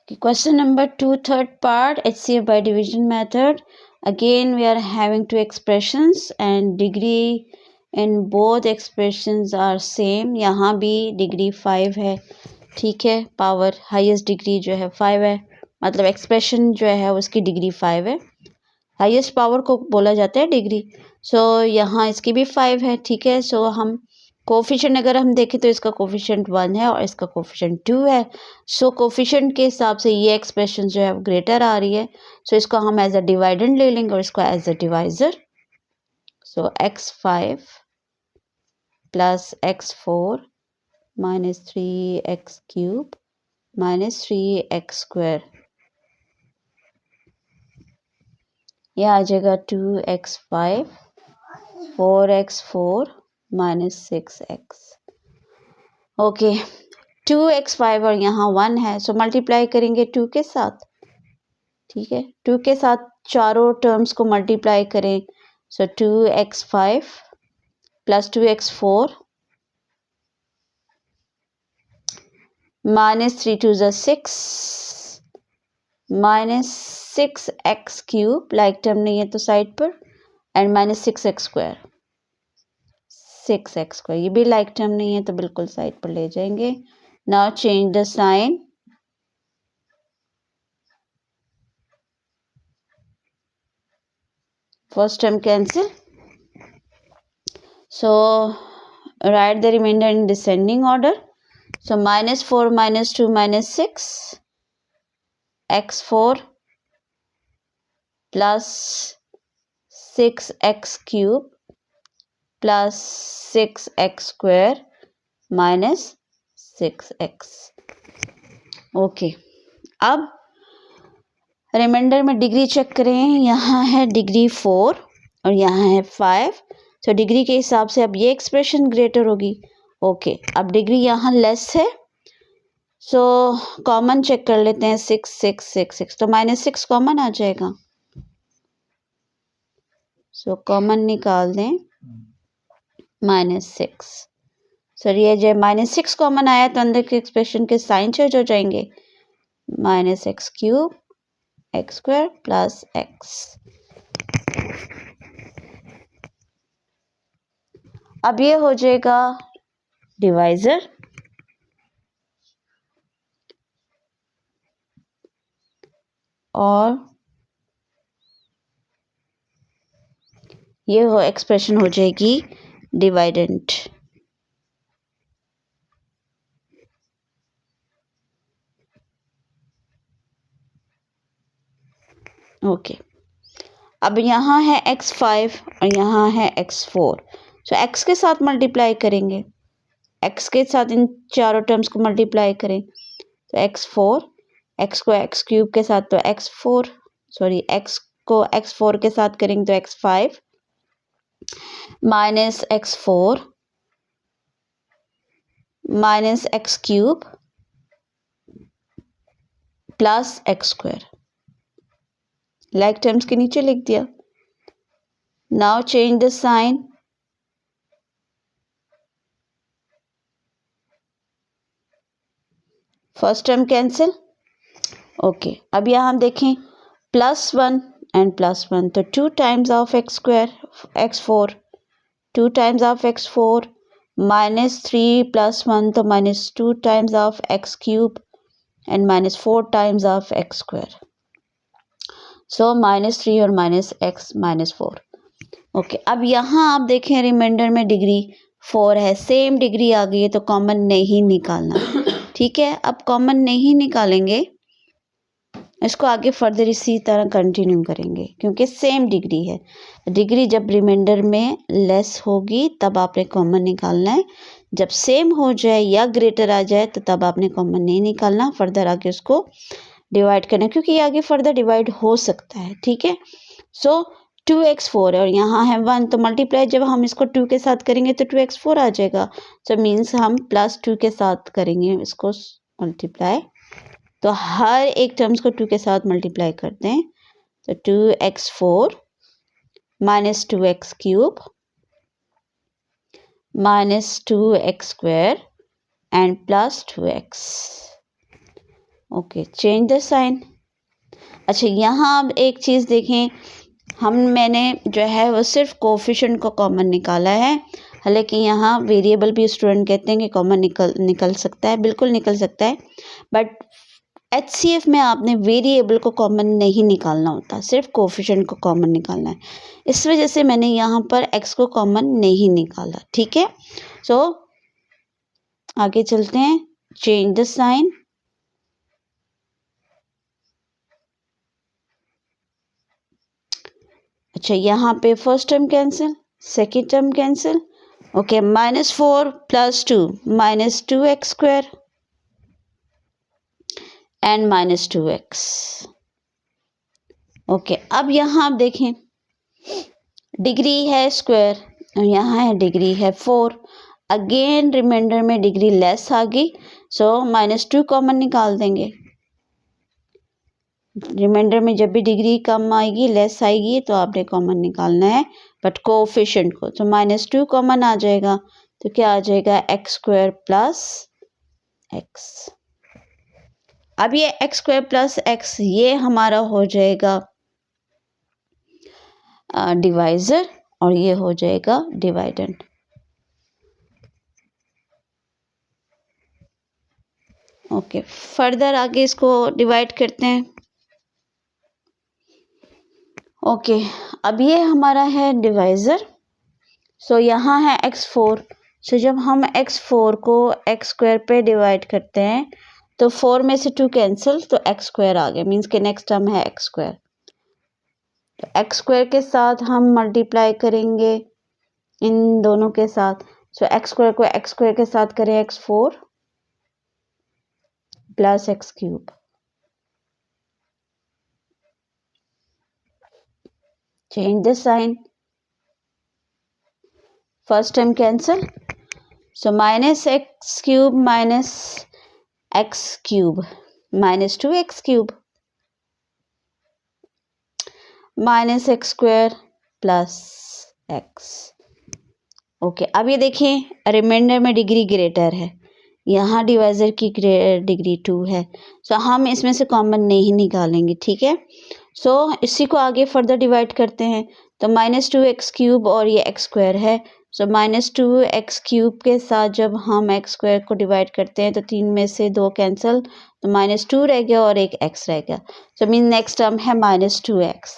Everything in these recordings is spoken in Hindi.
Question number 2, third part, HCF by division method. Again, we are having two expressions and degree in both expressions are same. यहाँ भी degree 5 है, ठीक है. पावर हाईएस्ट डिग्री जो है 5 है, मतलब एक्सप्रेशन जो है उसकी डिग्री 5 है. हाईएस्ट पावर को बोला जाता है डिग्री. सो यहाँ इसकी भी 5 है, ठीक है. सो हम कोफिशिएंट अगर हम देखें तो इसका कोफिशिएंट 1 है और इसका कोफिशिएंट 2 है. सो कोफिशिएंट के हिसाब से ये एक्सप्रेशन जो है ग्रेटर आ रही है. सो इसको हम एज अ डिवाइडेंड ले लेंगे और इसको as a divisor. So x5 plus x4 minus 3x cube minus 3x square, यह आ जाएगा 2x5 4x4 minus 6x. Okay, 2x5 और यहाँ 1 है. सो मल्टीप्लाई करेंगे 2 के साथ, ठीक है. 2 के साथ चारों टर्म्स को मल्टीप्लाई करें. सो 2x5 प्लस 2x4 माइनस 3 2 ज़ा 6 minus 6x cube, like term नहीं है तो साइड पर, and minus 6x square. 6x square ये भी लाइक टर्म नहीं है तो बिल्कुल साइड पर ले जाएंगे. Now change the sign. First term cancel. So write the remainder in descending order. So minus 4 minus 2 minus 6 x4 plus 6x cube plus 6x square minus 6x. Okay, अब रिमाइंडर में डिग्री चेक करें. यहाँ है डिग्री 4 और यहाँ है 5. तो डिग्री के हिसाब से अब ये एक्सप्रेशन ग्रेटर होगी. ओके, अब डिग्री यहाँ लेस है. सो कॉमन चेक कर लेते हैं. 6 6 6 6 तो माइनस 6 कॉमन आ जाएगा. सो कॉमन निकाल दें, माइनस 6. सर ये जो माइनस 6 कॉमन आया तो अंदर के एक्सप्रेशन के साइन चेंज हो जाएंगे. Minus x cube x square plus x. अब ये हो जाएगा डिवाइजर और ये हो एक्सप्रेशन हो जाएगी डिवाइडेंट. ओके, अब यहाँ है x5 और यहाँ है x4. सो x के साथ मल्टीप्लाई करेंगे. x के साथ इन चारों टर्म्स को मल्टीप्लाई करें तो x4, x को x क्यूब के साथ तो x4, सॉरी x को x4 के साथ करेंगे तो x5 minus x4 minus x cube plus x square, like terms के नीचे लिख दिया. Now change the sign. First term cancel. Okay, अब यहाँ हम देखें +1 एंड +1 तो 2 times of x square x4, 2 times of x4 minus 3 + 1 तो -2 times of x cube and -4 times of x square. So -3 और -x -4. ओके, अब यहाँ आप देखें रिमाइंडर में डिग्री 4 है, सेम डिग्री आ गई है तो कॉमन नहीं निकालना. ठीक है, अब कॉमन नहीं निकालेंगे, इसको आगे फर्दर इसी तरह कंटिन्यू करेंगे क्योंकि सेम डिग्री है. डिग्री जब रिमाइंडर में लेस होगी तब आपने कॉमन निकालना है. जब सेम हो जाए या ग्रेटर आ जाए तो तब आपने कॉमन नहीं निकालना, फर्दर आगे उसको डिवाइड करना क्योंकि ये आगे फर्दर डिवाइड हो सकता है. ठीक है. सो 2x4 है और यहाँ है 1 तो मल्टीप्लाई जब हम इसको 2 के साथ करेंगे तो 2x4 आ जाएगा. सो मीन्स हम +2 के साथ करेंगे इसको मल्टीप्लाई. तो हर एक टर्म्स को 2 के साथ मल्टीप्लाई करते हैं तो 2x4 minus 2x cube minus 2x square and plus 2x. Okay, change the sign. अच्छा, यहाँ अब एक चीज़ देखें, मैंने जो है वो सिर्फ कोफिशिएंट को कॉमन निकाला है, हालांकि यहाँ वेरिएबल भी स्टूडेंट कहते हैं कि कॉमन निकल सकता है, बिल्कुल निकल सकता है, बट HCF में आपने वेरिएबल को कॉमन नहीं निकालना होता, सिर्फ कोफिशिएंट को कॉमन निकालना है। इस वजह से मैंने यहाँ पर x को कॉमन नहीं निकाला। ठीक है, सो आगे चलते हैं। Change the sign. अच्छा, यहाँ पे first term cancel, second term cancel. Okay, -4 + 2 -2x² and -2x। Okay, अब यहाँ आप देखें, डिग्री है स्क्वायर और यहाँ है डिग्री है 4। अगेन रिमाइंडर में डिग्री लेस आ गई, सो -2 कॉमन निकाल देंगे। रिमाइंडर में जब भी डिग्री कम आएगी, लेस आएगी, तो आपने कॉमन निकालना है, बट कोएफिशिएंट को, तो -2 कॉमन आ जाएगा, तो क्या आ जाएगा, x² + x। अब ये x² + x ये हमारा हो जाएगा डिवाइजर और ये हो जाएगा डिवाइडेंड। ओके, फर्दर आगे इसको डिवाइड करते हैं। ओके, अब ये हमारा है डिवाइजर, सो यहाँ है x4। सो जब हम x4 को x² पे डिवाइड करते हैं तो 4 में से 2 कैंसिल, तो x² आ गया, मीन्स के नेक्स्ट टर्म है x²। तो x² के साथ हम मल्टीप्लाई करेंगे इन दोनों के साथ, सो x² को x² के साथ करें x4 + x³। Change the sign. First term cancel, so -x³ - x³ -2x³ -x² + x। Okay, अब ये देखें, रिमाइंडर में डिग्री ग्रेटर है, यहाँ डिवाइजर की डिग्री 2 है, सो हम इसमें से कॉमन नहीं निकालेंगे। ठीक है, सो इसी को आगे फर्दर डिवाइड करते हैं, तो -2x³ और ये x² है, सो -2x³ के साथ जब हम x² को डिवाइड करते हैं तो 3 में से 2 कैंसिल, तो -2 रह गया और एक x रह गया, सो मीन नेक्स्ट टर्म है -2x।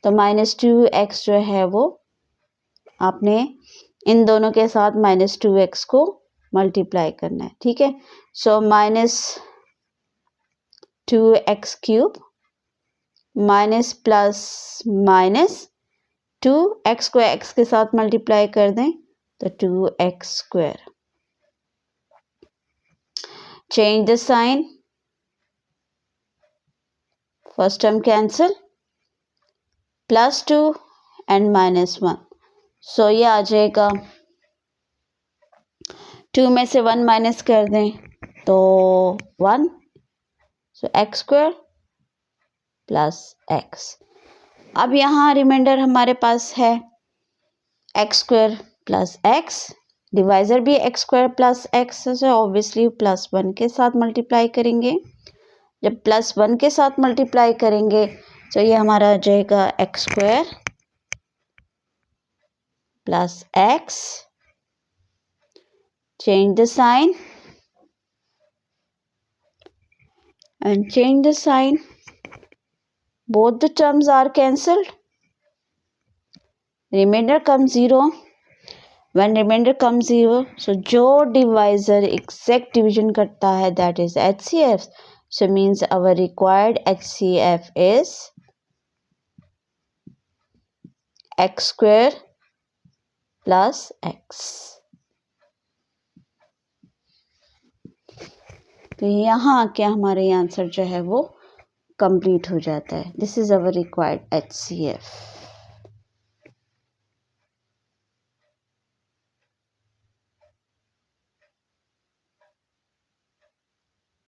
तो -2x जो है वो आपने इन दोनों के साथ -2x को मल्टीप्लाई करना है। ठीक है, सो -2x³ minus plus minus 2x को x के साथ मल्टीप्लाई कर दें तो 2x²। Change the sign. First term cancel, +2 and -1, so ये आ जाएगा, 2 में से 1 माइनस कर दें तो 1, सो x² + x। अब यहाँ रिमाइंडर हमारे पास है x² + x, डिवाइजर भी x² + x है, ऑब्वियसली +1 के साथ मल्टीप्लाई करेंगे। जब +1 के साथ मल्टीप्लाई करेंगे तो ये हमारा आ जाएगा x² + x। Change the sign and change the sign. Both the terms are cancelled. Remainder comes 0. When remainder comes 0, so जो divisor exact division करता है that is HCF. So means our required HCF is x² + x. तो यहाँ आके हमारे आंसर जो है वो कंप्लीट हो जाता है। This is our required HCF।